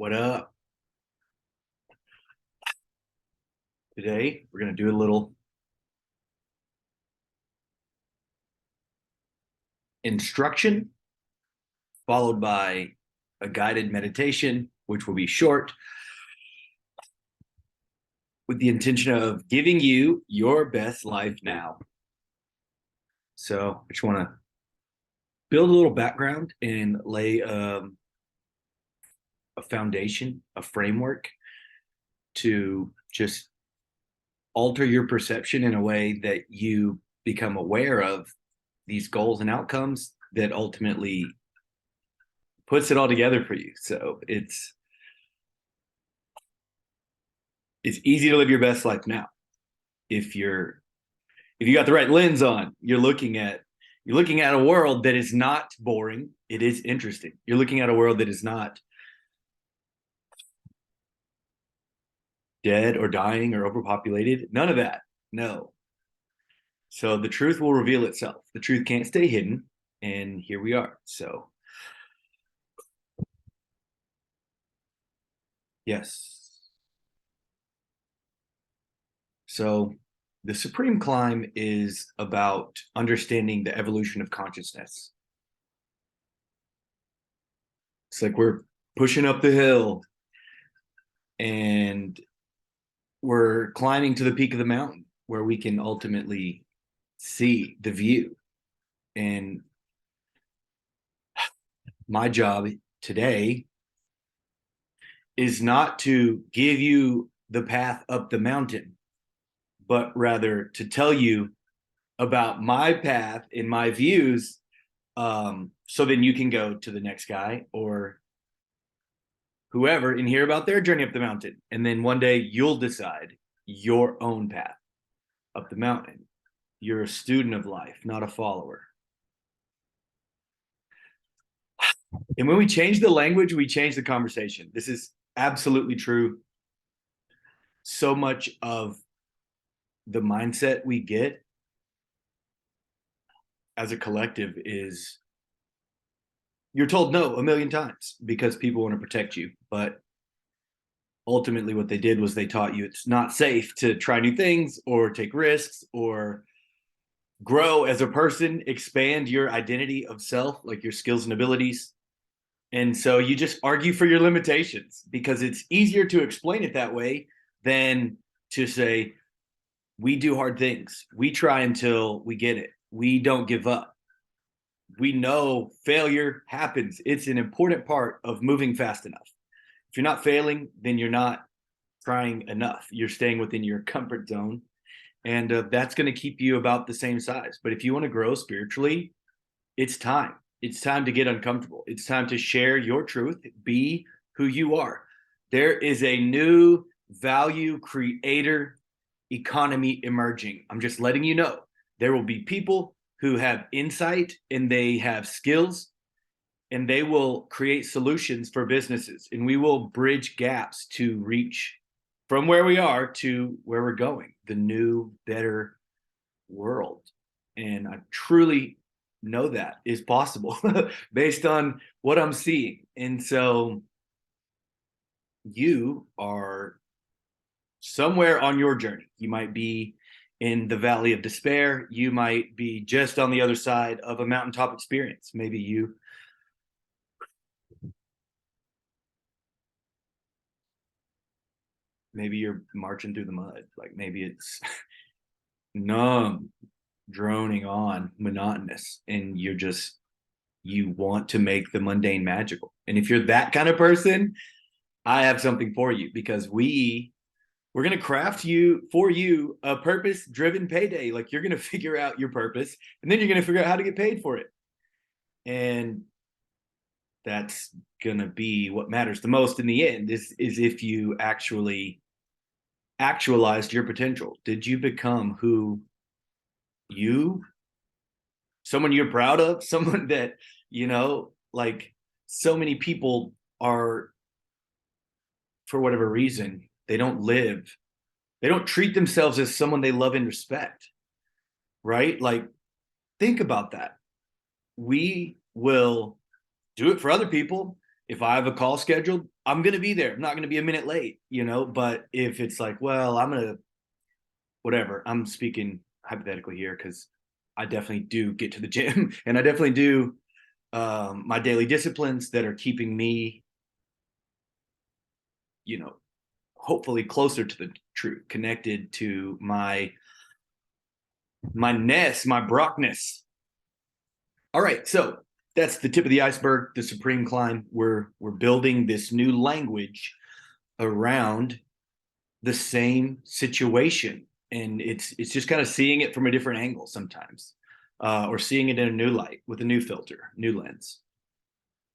What up? Today, we're going to do a little instruction followed by a guided meditation, which will be short, with the intention of giving you your best life now. So, I just want to build a little background and lay a foundation, a framework to just alter your perception in a way that you become aware of these goals and outcomes that ultimately puts it all together for you. So it's easy to live your best life now if you got the right lens on. You're looking at a world that is not boring. It is interesting. You're looking at a world that is not dead or dying or overpopulated. None of that. No. So the truth will reveal itself. The truth can't stay hidden. And here we are. So, yes. So, the supreme climb is about understanding the evolution of consciousness. It's like we're pushing up the hill and we're climbing to the peak of the mountain where we can ultimately see the view. And my job today is not to give you the path up the mountain, but rather to tell you about my path and my views, so then you can go to the next guy or whoever and hear about their journey up the mountain. And then one day you'll decide your own path up the mountain. You're a student of life, not a follower. And when we change the language, we change the conversation. This is absolutely true. So much of the mindset we get as a collective is you're told no a million times because people want to protect you. But ultimately, what they did was they taught you it's not safe to try new things or take risks or grow as a person, expand your identity of self, like your skills and abilities. And so you just argue for your limitations because it's easier to explain it that way than to say, we do hard things. We try until we get it. We don't give up. We know failure happens. It's an important part of moving fast enough. If you're not failing, then you're not trying enough. You're staying within your comfort zone. And that's going to keep you about the same size. But if you want to grow spiritually, it's time. It's time to get uncomfortable. It's time to share your truth, be who you are. There is a new value creator economy emerging. I'm just letting you know. There will be people who have insight and they have skills and they will create solutions for businesses, and we will bridge gaps to reach from where we are to where we're going, the new, better world. And I truly know that is possible based on what I'm seeing. And so you are somewhere on your journey. You might be in the valley of despair. You might be just on the other side of a mountaintop experience. Maybe you're marching through the mud. Like maybe it's numb, droning on, monotonous, and you want to make the mundane magical. And if you're that kind of person, I have something for you because we're going to craft you for you a purpose driven payday. Like you're going to figure out your purpose and then you're going to figure out how to get paid for it. And that's going to be what matters the most in the end is if you actually actualized your potential. Did you become who you, someone you're proud of, someone that, like so many people are, for whatever reason, they don't treat themselves as someone they love and respect, right? Like, think about that. We will do it for other people. If I have a call scheduled, I'm going to be there. I'm not going to be a minute late, you know, but if it's like, well, I'm going to, whatever, I'm speaking hypothetically here because I definitely do get to the gym and I definitely do my daily disciplines that are keeping me, you know, hopefully closer to the truth, connected to my ness, my Brockness. All right, so that's the tip of the iceberg, the supreme climb. We're building this new language around the same situation, and it's just kind of seeing it from a different angle sometimes, or seeing it in a new light with a new filter, new lens.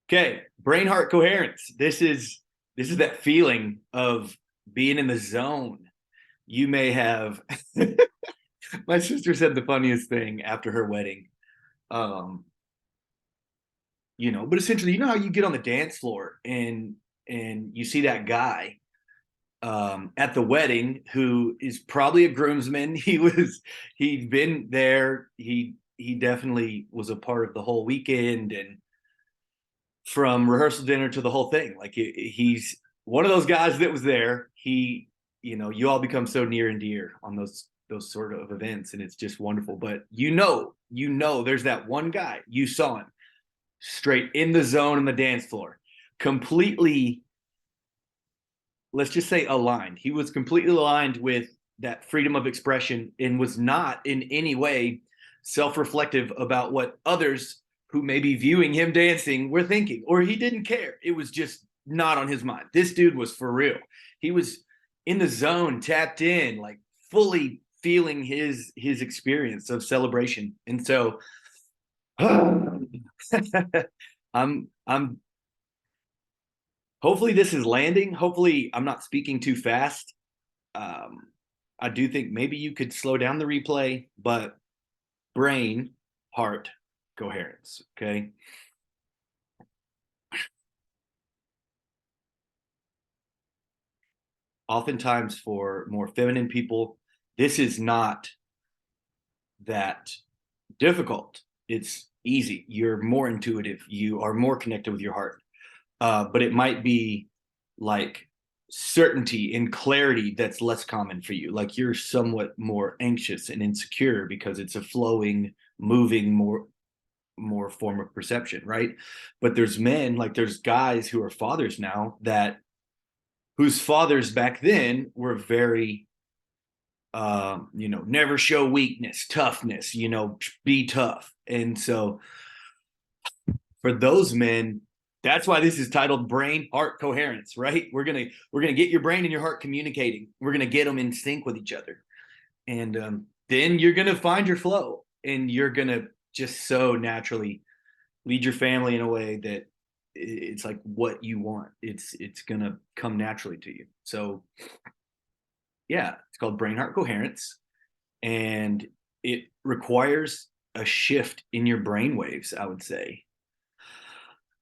Okay, brain heart coherence. This is that feeling of being in the zone. You may have. My sister said the funniest thing after her wedding. Um, but essentially, you know how you get on the dance floor and you see that guy at the wedding who is probably a groomsman. He'd been there. He definitely was a part of the whole weekend and from rehearsal dinner to the whole thing. Like he's one of those guys that was there. You all become so near and dear on those sort of events, and it's just wonderful. But there's that one guy you saw him straight in the zone in the dance floor, completely, let's just say aligned. He was completely aligned with that freedom of expression and was not in any way self-reflective about what others who may be viewing him dancing were thinking, or he didn't care. It was just not on his mind. This dude was for real. He was in the zone, tapped in, like fully feeling his experience of celebration. And so I'm hopefully this is landing. Hopefully I'm not speaking too fast. Um, I do think maybe you could slow down the replay, but brain, heart, coherence. Okay. Oftentimes for more feminine people, this is not that difficult. It's easy. You're more intuitive. You are more connected with your heart. But it might be like certainty and clarity that's less common for you. Like you're somewhat more anxious and insecure because it's a flowing, moving, more form of perception, right? But there's men, like there's guys who are fathers now that whose fathers back then were very never show weakness, toughness, be tough. And so for those men, that's why this is titled brain heart coherence, right? We're gonna get your brain and your heart communicating. We're gonna get them in sync with each other, and then you're gonna find your flow, and you're gonna just so naturally lead your family in a way that it's like what you want. It's gonna come naturally to you. So yeah, it's called brain heart coherence, and it requires a shift in your brain waves, I would say,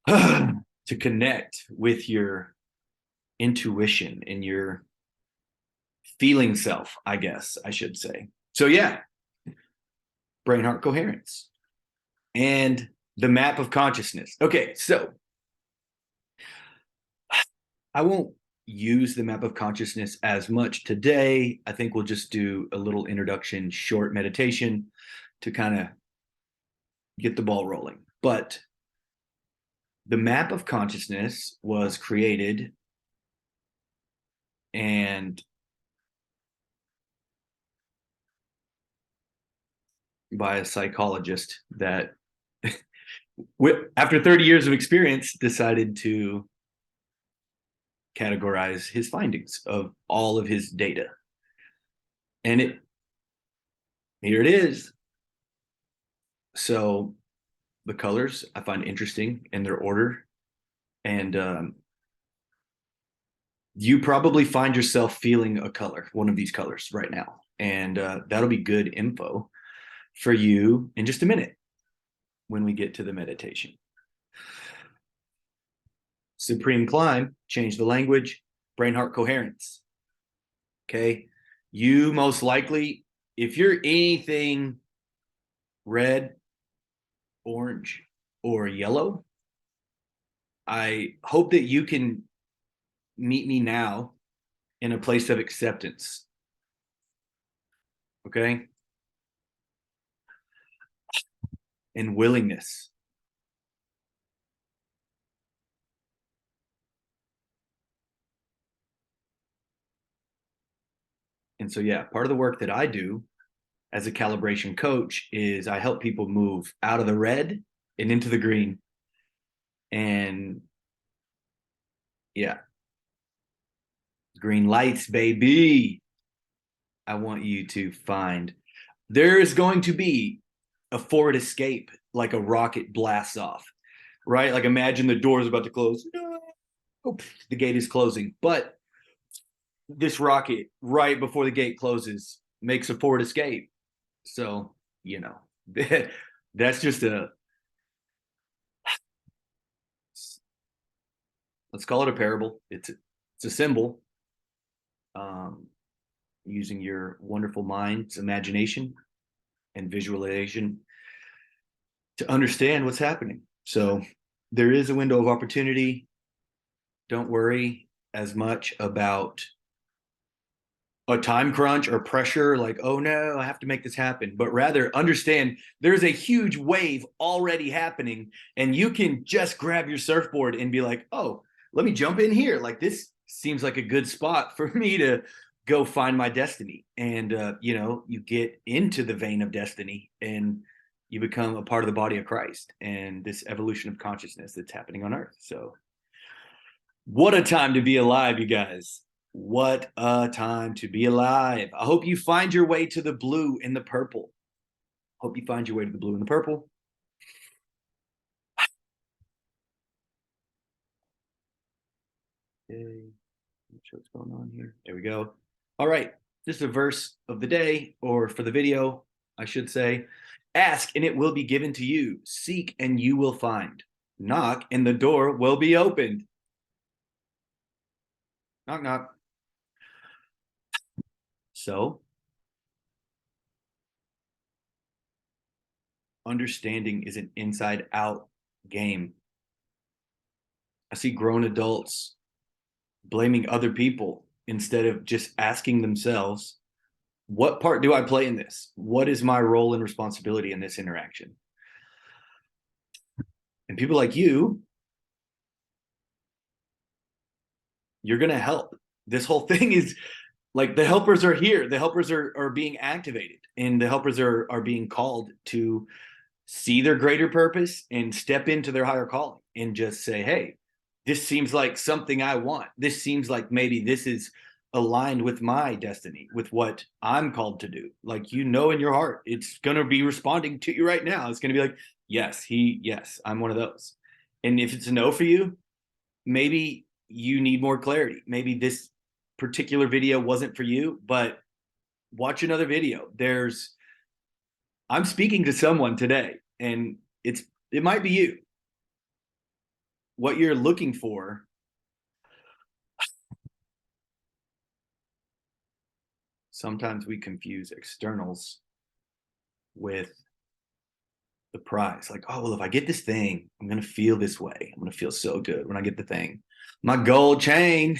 to connect with your intuition and your feeling self, I guess I should say. So yeah, brain heart coherence and the map of consciousness. Okay, so I won't use the map of consciousness as much today. I think we'll just do a little introduction, short meditation to kind of get the ball rolling. But the map of consciousness was created and by a psychologist that after 30 years of experience decided to categorize his findings of all of his data. And here it is. So the colors I find interesting in their order. And you probably find yourself feeling a color, one of these colors right now. And that'll be good info for you in just a minute when we get to the meditation. Supreme climb, change the language, brain heart coherence. Okay. You most likely, if you're anything red, orange, or yellow, I hope that you can meet me now in a place of acceptance. Okay. And willingness. And so, yeah, part of the work that I do as a calibration coach is I help people move out of the red and into the green. And yeah, green lights, baby. I want you to find there is going to be a forward escape like a rocket blasts off, right? Like imagine the door is about to close. Oh, the gate is closing. But this rocket, right before the gate closes, makes a forward escape. So, you know, that's just a, let's call it a parable. It's a symbol. Um, Using your wonderful mind's imagination and visualization to understand what's happening. So there is a window of opportunity. Don't worry as much about a time crunch or pressure, like, oh no, I have to make this happen, but rather understand there's a huge wave already happening, and you can just grab your surfboard and be like, oh, let me jump in here. Like, this seems like a good spot for me to go find my destiny. And, you get into the vein of destiny and you become a part of the body of Christ and this evolution of consciousness that's happening on earth. So, what a time to be alive, you guys. What a time to be alive. I hope you find your way to the blue and the purple. Hope you find your way to the blue and the purple. Okay, what's going on here? There we go. All right, this is a verse of the day, or for the video, I should say. Ask and it will be given to you. Seek and you will find. Knock and the door will be opened. Knock, knock. So, understanding is an inside out game. I see grown adults blaming other people instead of just asking themselves, what part do I play in this? What is my role and responsibility in this interaction? And people like you're going to help. This whole thing is like the helpers are here. The helpers are being activated, and the helpers are being called to see their greater purpose and step into their higher calling and just say, hey, this seems like something I want. This seems like maybe this is aligned with my destiny, with what I'm called to do. Like, in your heart, it's going to be responding to you right now. It's going to be like, yes, I'm one of those. And if it's a no for you, maybe you need more clarity. Maybe this particular video wasn't for you, but watch another video. I'm speaking to someone today, and it might be you. What you're looking for, sometimes we confuse externals with the prize. Like, oh, well, if I get this thing, I'm going to feel this way. I'm going to feel so good when I get the thing, my gold chain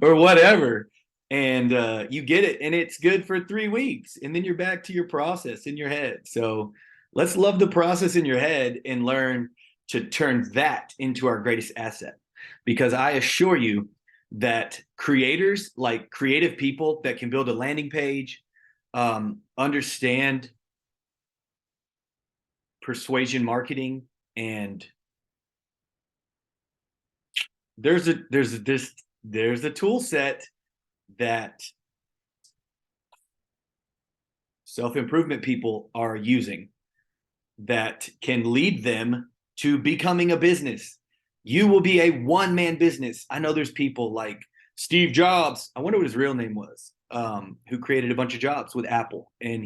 or whatever. And you get it, and it's good for 3 weeks. And then you're back to your process in your head. So let's love the process in your head and learn to turn that into our greatest asset. Because I assure you that creators, like creative people that can build a landing page, understand persuasion marketing, and there's a tool set that self-improvement people are using that can lead them to becoming a business. You will be a one-man business. I know there's people like Steve Jobs. I wonder what his real name was, who created a bunch of jobs with Apple. And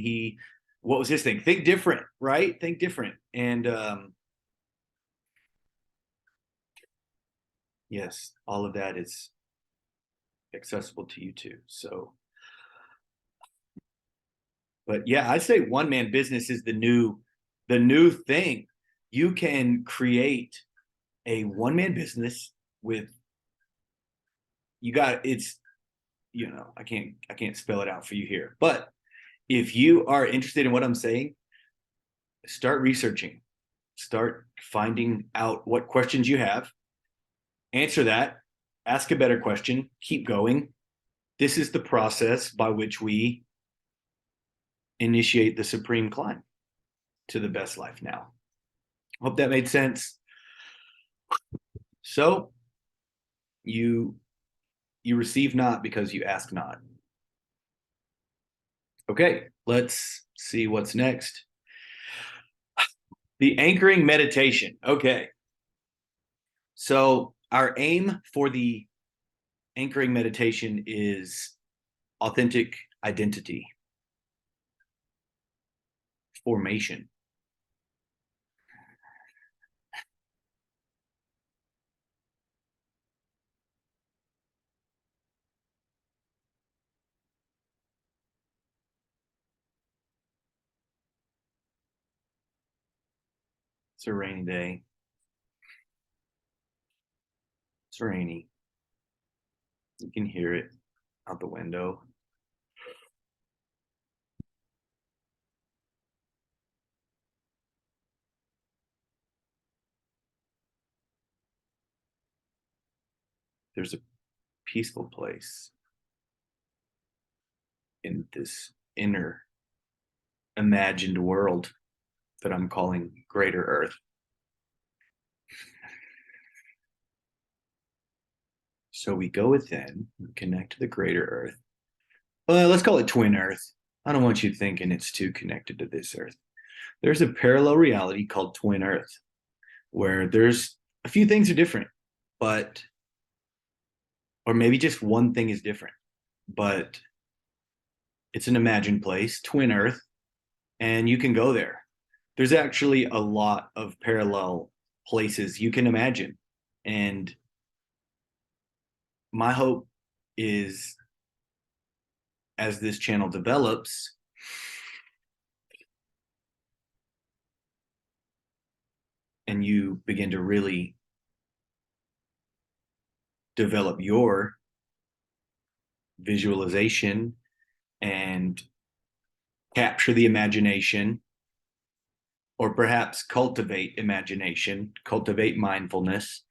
what was his thing? Think different, right? Think different. And yes, all of that is accessible to you too. So, but yeah, I'd say one man business is the new thing. You can create a one man business with you got it's I can't spell it out for you here. But if you are interested in what I'm saying, start researching, start finding out what questions you have, answer that, ask a better question, keep going. This is the process by which we initiate the supreme climb to the best life now. Hope that made sense. So you receive not because you ask not. Okay, let's see what's next. The anchoring meditation. Okay. So our aim for the anchoring meditation is authentic identity formation. It's a rainy day. It's rainy. You can hear it out the window. There's a peaceful place in this inner imagined world that I'm calling Greater Earth. So we go within, connect to the Greater Earth. Well, let's call it Twin Earth. I don't want you thinking it's too connected to this Earth. There's a parallel reality called Twin Earth, where there's a few things are different, but, or maybe just one thing is different, but it's an imagined place, Twin Earth, and you can go there. There's actually a lot of parallel places you can imagine. And my hope is as this channel develops, and you begin to really develop your visualization and capture the imagination, or perhaps cultivate imagination, cultivate mindfulness,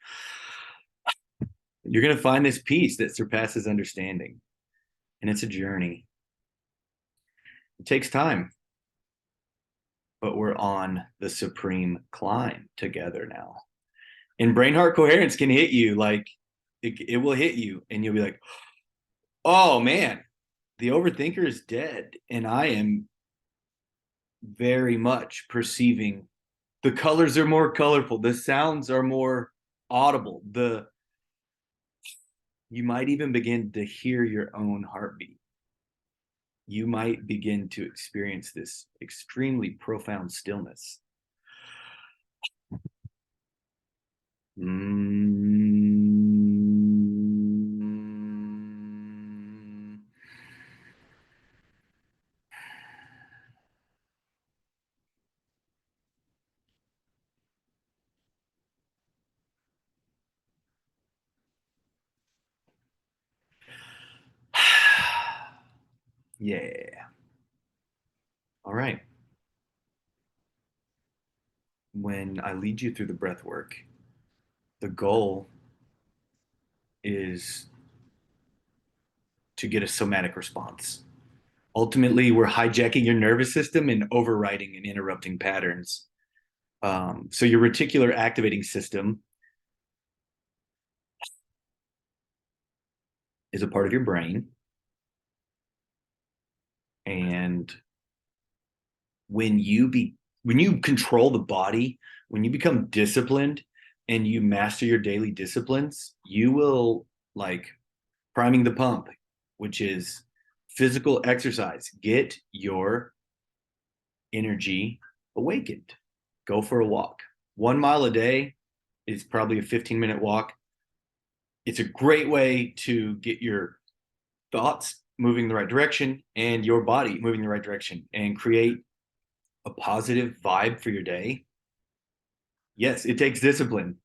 you're going to find this peace that surpasses understanding. And it's a journey. It takes time, but we're on the supreme climb together now. And brain heart coherence can hit you like it will hit you, and you'll be like, oh man, the overthinker is dead. And I am very much perceiving the colors are more colorful, the sounds are more audible, you might even begin to hear your own heartbeat. You might begin to experience this extremely profound stillness. Yeah. All right. When I lead you through the breath work, the goal is to get a somatic response. Ultimately, we're hijacking your nervous system and overriding and interrupting patterns. So your reticular activating system is a part of your brain. And when you control the body, when you become disciplined and you master your daily disciplines, you will like priming the pump, which is physical exercise. Get your energy awakened. Go for a walk. 1 mile a day is probably a 15-minute walk. It's a great way to get your thoughts moving the right direction and your body moving the right direction and create a positive vibe for your day. Yes, it takes discipline.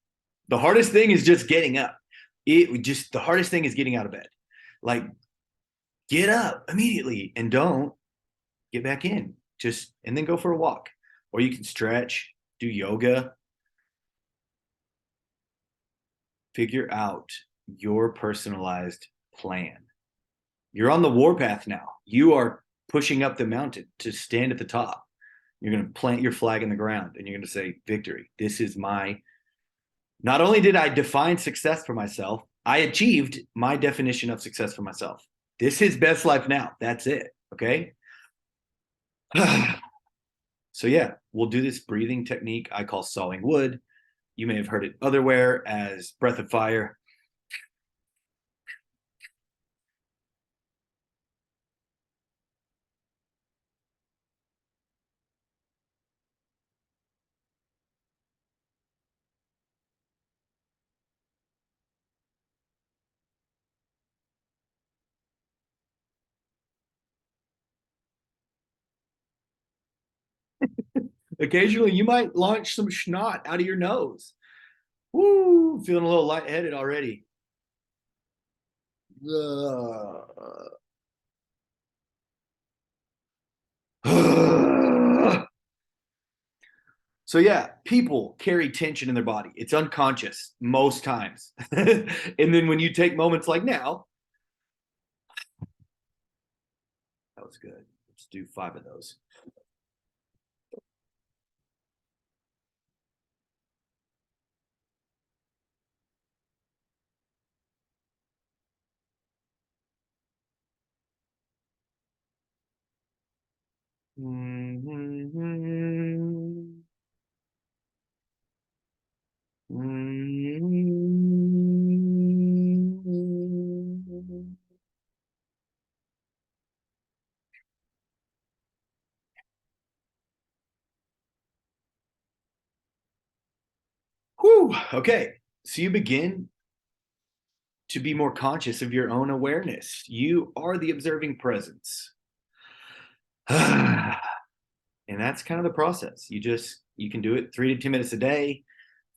The hardest thing is just getting up. It just, the hardest thing is getting out of bed. Like, get up immediately and don't get back in. Just, and then go for a walk. Or you can stretch, do yoga, figure out your personalized plan. You're on the warpath now. You are pushing up the mountain to stand at the top. You're going to plant your flag in the ground and you're going to say, victory. This is my, not only did I define success for myself, I achieved my definition of success for myself. This is best life now. That's it. Okay. So, yeah, we'll do this breathing technique I call sawing wood. You may have heard it otherwhere as breath of fire. Occasionally, you might launch some snot out of your nose. Woo, feeling a little lightheaded already. So yeah, people carry tension in their body. It's unconscious most times. And then when you take moments like now, that was good. Let's do 5 of those. Whew. Okay. So you begin to be more conscious of your own awareness. You are the observing presence. And that's kind of the process. You can do it 3 to 10 minutes a day.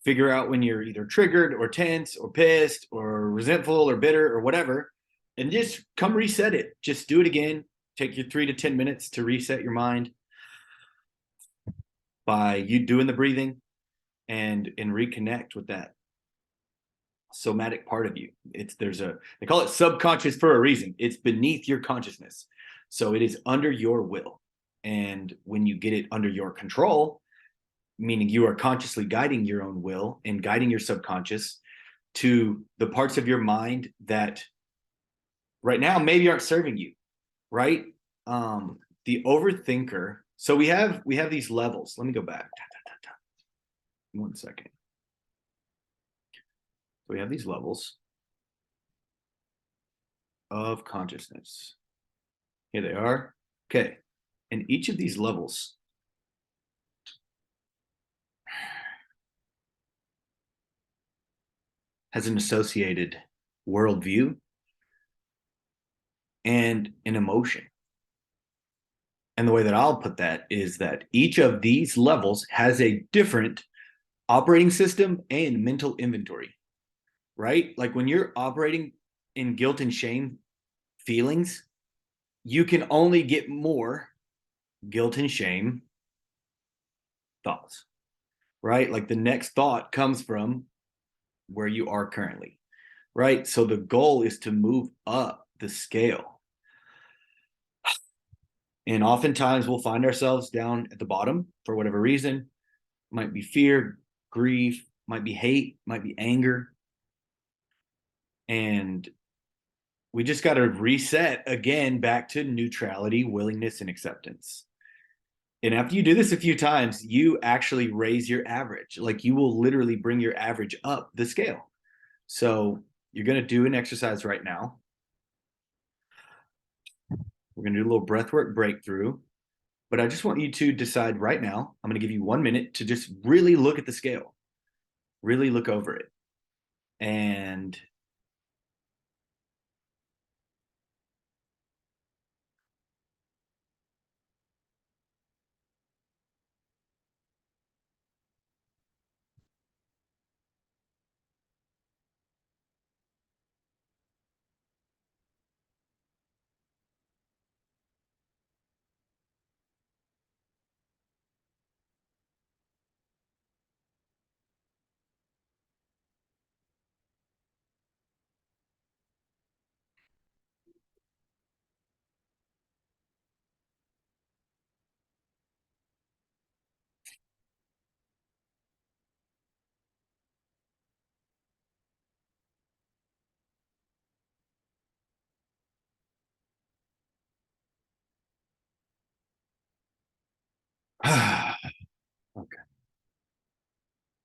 Figure out when you're either triggered or tense or pissed or resentful or bitter or whatever, and just come reset it. Just do it again. Take your 3 to 10 minutes to reset your mind by you doing the breathing and reconnect with that somatic part of you. It's there's a they call it subconscious for a reason. It's beneath your consciousness. So it is under your will. And when you get it under your control, meaning you are consciously guiding your own will and guiding your subconscious to the parts of your mind that right now maybe aren't serving you, right? The overthinker. So we have these levels. Let me go back. 1 second. So we have these levels of consciousness. Here they are. Okay. And each of these levels has an associated worldview and an emotion. And the way that I'll put that is that each of these levels has a different operating system and mental inventory, right? Like when you're operating in guilt and shame feelings, you can only get more guilt and shame thoughts, right? Like the next thought comes from where you are currently, right? So the goal is to move up the scale. And oftentimes we'll find ourselves down at the bottom for whatever reason. Might be fear, grief, might be hate, might be anger. And we just got to reset again back to neutrality, willingness, and acceptance. And after you do this a few times, you actually raise your average. Like you will literally bring your average up the scale. So you're going to do an exercise right now. We're going to do a little breathwork breakthrough. But I just want you to decide right now. I'm going to give you 1 minute to just really look at the scale, really look over it. And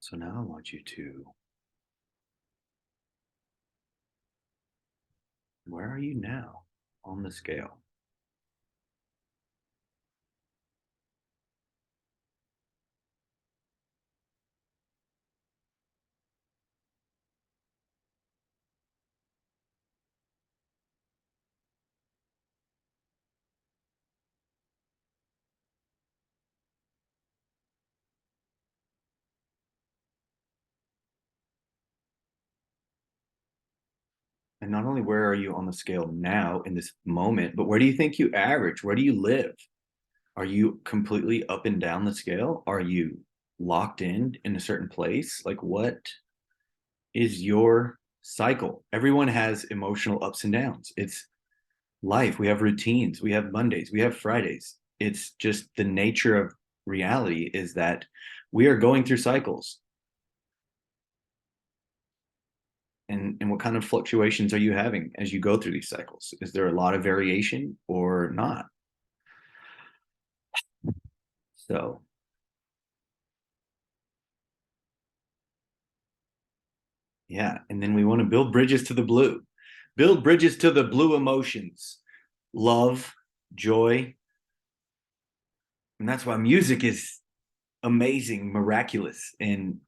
So now I want you to, where are you now on the scale? And not only where are you on the scale now in this moment, but where do you think you average? Where do you live? Are you completely up and down the scale? Are you locked in a certain place? Like, what is your cycle? Everyone has emotional ups and downs. It's life. We have routines. We have Mondays. We have Fridays. It's just the nature of reality is that we are going through cycles. And what kind of fluctuations are you having as you go through these cycles? Is there a lot of variation or not? So, yeah. And then we want to build bridges to the blue, build bridges to the blue emotions, love, joy. And that's why music is amazing, miraculous, and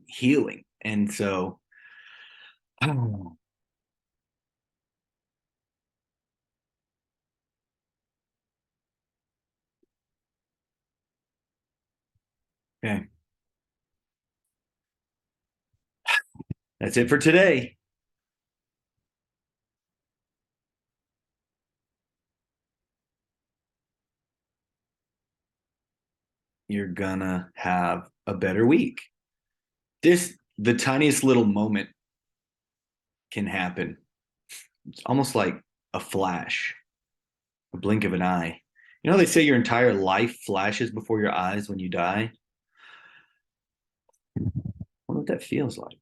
healing. And so, oh, okay, that's it for today. You're gonna have a better week. The tiniest little moment can happen. It's almost like a flash, a blink of an eye. You know, they say your entire life flashes before your eyes when you die. I wonder what that feels like.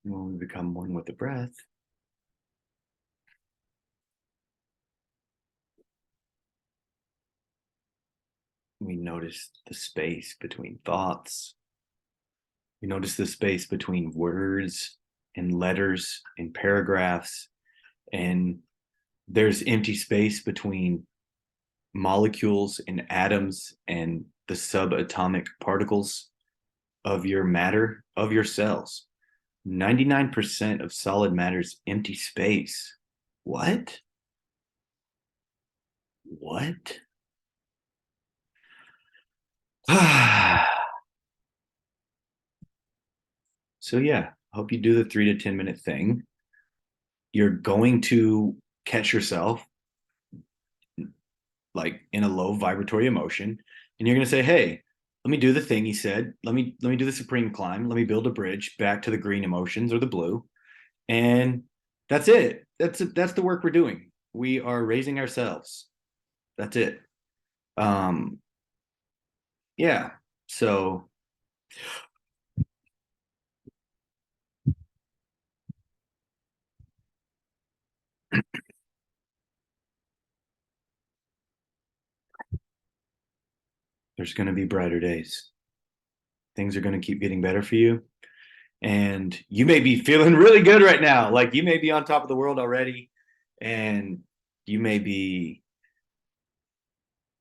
When we become one with the breath, we notice the space between thoughts. We notice the space between words and letters and paragraphs. And there's empty space between molecules and atoms and the subatomic particles of your matter, of your cells. 99% of solid matter is empty space. What? What? So, yeah, I hope you do the 3 to 10 minute thing. You're going to catch yourself like in a low vibratory emotion, and you're going to say, hey, let me do the thing he said. Let me do the supreme climb. Let me build a bridge back to the green emotions or the blue. And that's it. That's the work we're doing. We are raising ourselves. That's it. Um, yeah. So there's going to be brighter days. Things are going to keep getting better for you. And you may be feeling really good right now. Like you may be on top of the world already. And you may be,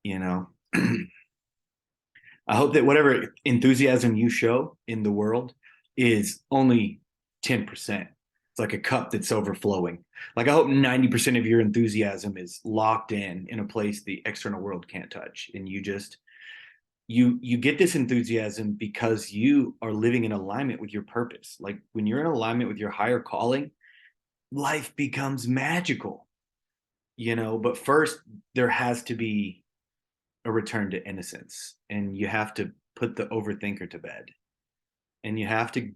you know, I hope that whatever enthusiasm you show in the world is only 10%. It's like a cup that's overflowing. Like I hope 90% of your enthusiasm is locked in a place the external world can't touch. And you just you get this enthusiasm because you are living in alignment with your purpose. Like when you're in alignment with your higher calling, life becomes magical, but first there has to be a return to innocence, and you have to put the overthinker to bed, and you have to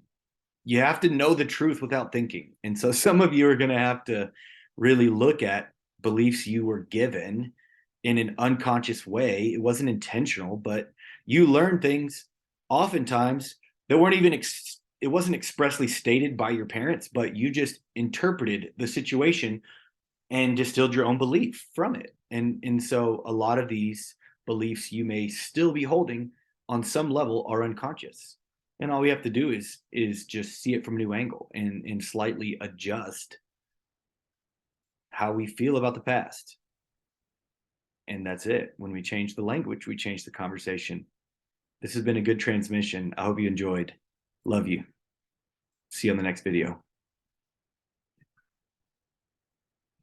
know the truth without thinking. And so some of you are going to have to really look at beliefs you were given in an unconscious way. It wasn't intentional, but you learn things oftentimes that weren't even it wasn't expressly stated by your parents, but you just interpreted the situation and distilled your own belief from it. And so a lot of these beliefs you may still be holding on some level are unconscious. And all we have to do is just see it from a new angle and slightly adjust how we feel about the past. And that's it. When we change the language, we change the conversation. This has been a good transmission. I hope you enjoyed. Love you. See you on the next video.